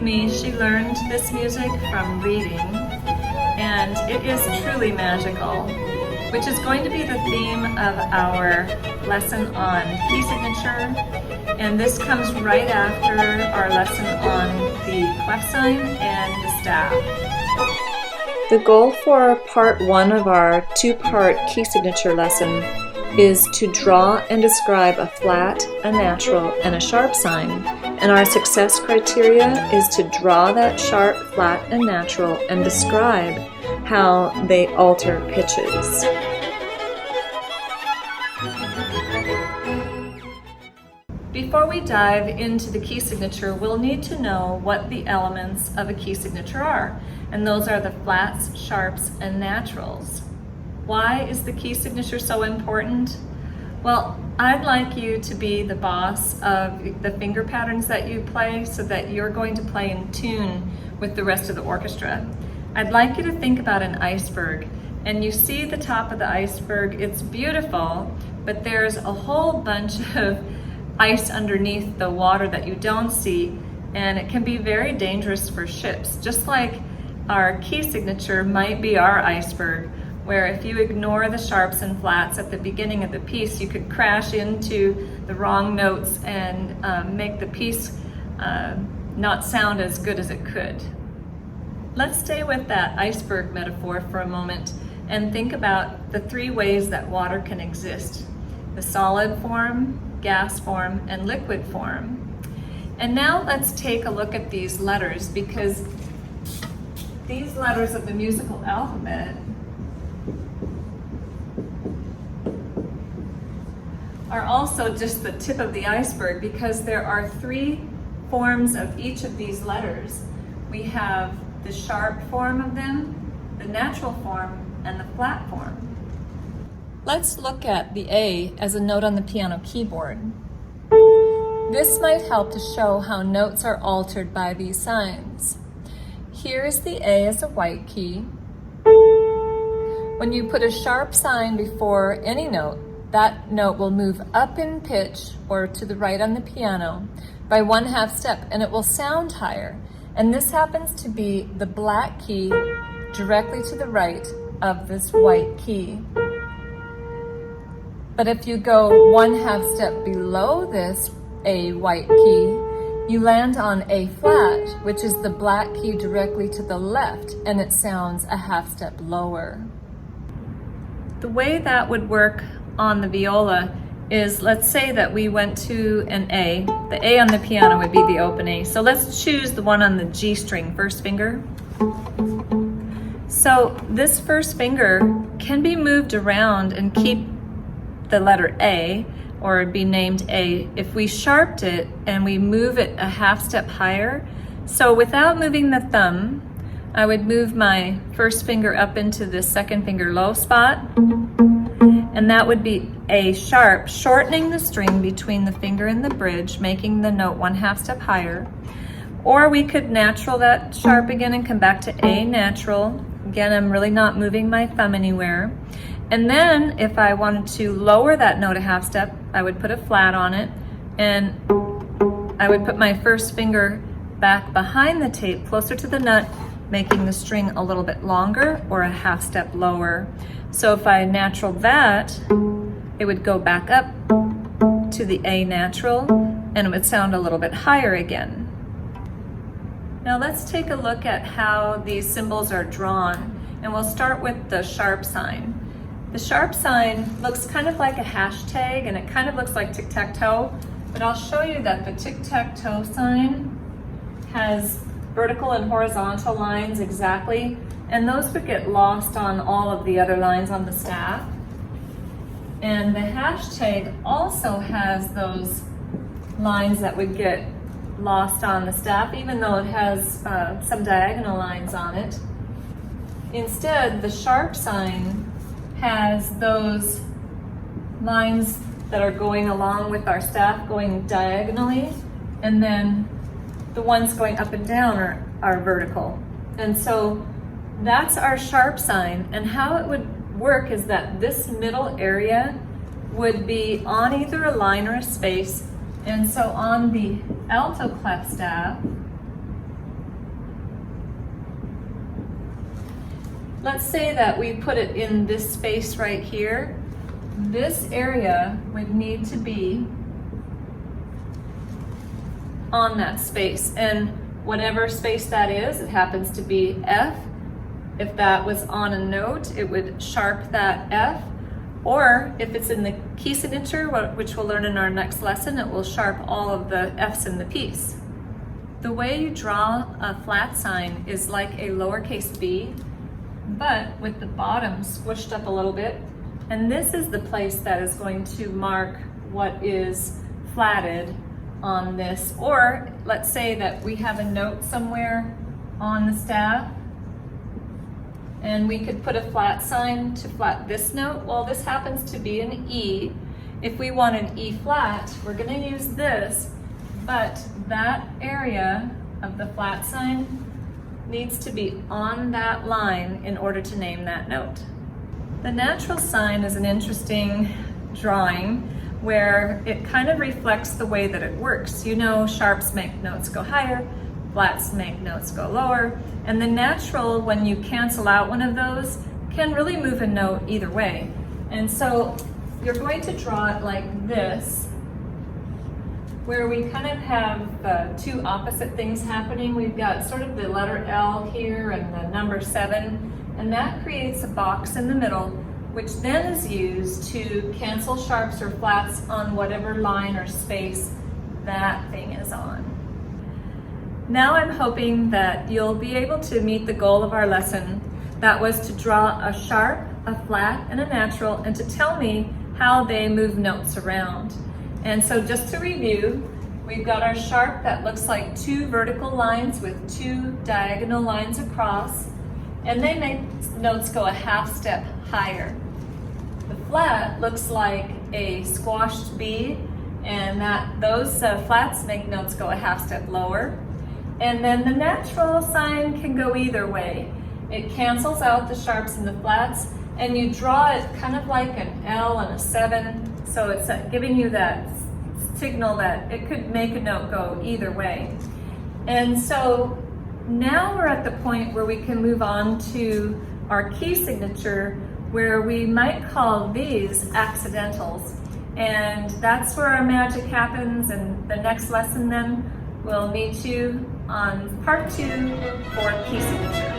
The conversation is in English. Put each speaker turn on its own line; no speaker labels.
me, she learned this music from reading, and it is truly magical, which is going to be the theme of our lesson on key signature. And this comes right after our lesson on the clef sign and the staff.
The goal for part 1 of our 2-part key signature lesson is to draw and describe a flat, a natural, and a sharp sign. And our success criteria is to draw that sharp, flat, and natural and describe how they alter pitches.
Before we dive into the key signature, we'll need to know what the elements of a key signature are. And those are the flats, sharps, and naturals. Why is the key signature so important? Well, I'd like you to be the boss of the finger patterns that you play so that you're going to play in tune with the rest of the orchestra. I'd like you to think about an iceberg, and you see the top of the iceberg. It's beautiful, but there's a whole bunch of ice underneath the water that you don't see, and it can be very dangerous for ships. Just like our key signature might be our iceberg, where if you ignore the sharps and flats at the beginning of the piece, you could crash into the wrong notes and make the piece not sound as good as it could. Let's stay with that iceberg metaphor for a moment and think about the 3 ways that water can exist: the solid form, gas form, and liquid form. And now let's take a look at these letters, because these letters of the musical alphabet are also just the tip of the iceberg, because there are 3 forms of each of these letters. We have the sharp form of them, the natural form, and the flat form. Let's look at the A as a note on the piano keyboard. This might help to show how notes are altered by these signs. Here is the A as a white key. When you put a sharp sign before any note, that note will move up in pitch or to the right on the piano by 1/2 step, and it will sound higher. And this happens to be the black key directly to the right of this white key. But if you go 1/2 step below this A white key, you land on A flat, which is the black key directly to the left, and it sounds a 1/2 step lower. The way that would work on the viola is, let's say that we went to an A. The A on the piano would be the open A. So let's choose the one on the G string, first finger. So this first finger can be moved around and keep the letter A, or be named A, if we sharped it and we move it a 1/2 step higher. So without moving the thumb, I would move my first finger up into the second finger low spot, and that would be A sharp, shortening the string between the finger and the bridge, making the note 1/2 step higher. Or we could natural that sharp again and come back to A natural. Again, I'm really not moving my thumb anywhere. And then if I wanted to lower that note a 1/2 step, I would put a flat on it, and I would put my first finger back behind the tape closer to the nut, making the string a little bit longer or a 1/2 step lower. So if I naturaled that, it would go back up to the A natural, and it would sound a little bit higher again. Now let's take a look at how these symbols are drawn, and we'll start with the sharp sign. The sharp sign looks kind of like a hashtag, and it kind of looks like tic-tac-toe, but I'll show you that the tic-tac-toe sign has vertical and horizontal lines exactly, and those would get lost on all of the other lines on the staff. And the hashtag also has those lines that would get lost on the staff, even though it has some diagonal lines on it. Instead, the sharp sign has those lines that are going along with our staff going diagonally, and then the ones going up and down are vertical. And so that's our sharp sign. And how it would work is that this middle area would be on either a line or a space. And so on the alto clef staff, let's say that we put it in this space right here. This area would need to be on that space, and whatever space that is, it happens to be F. If that was on a note, it would sharp that F, or if it's in the key signature, which we'll learn in our next lesson, it will sharp all of the F's in the piece. The way you draw a flat sign is like a lowercase b, but with the bottom squished up a little bit, and this is the place that is going to mark what is flatted on this. Or let's say that we have a note somewhere on the staff, and we could put a flat sign to flat this note. Well, this happens to be an E. If we want an E flat, we're going to use this, but that area of the flat sign needs to be on that line in order to name that note. The natural sign is an interesting drawing where it kind of reflects the way that it works. You know, sharps make notes go higher, flats make notes go lower, and the natural, when you cancel out one of those, can really move a note either way. And so you're going to draw it like this, where we kind of have two opposite things happening. We've got sort of the letter L here and the number 7, and that creates a box in the middle, which then is used to cancel sharps or flats on whatever line or space that thing is on. Now I'm hoping that you'll be able to meet the goal of our lesson. That was to draw a sharp, a flat, and a natural, and to tell me how they move notes around. And so just to review, we've got our sharp that looks like 2 vertical lines with 2 diagonal lines across, and they make notes go a half step higher. The flat looks like a squashed B, and those flats make notes go a half step lower. And then the natural sign can go either way. It cancels out the sharps and the flats, and you draw it kind of like an L and a 7, so it's giving you that signal that it could make a note go either way. And so now we're at the point where we can move on to our key signature, where we might call these accidentals. And that's where our magic happens, and the next lesson then we'll meet you on part 2 for key signature.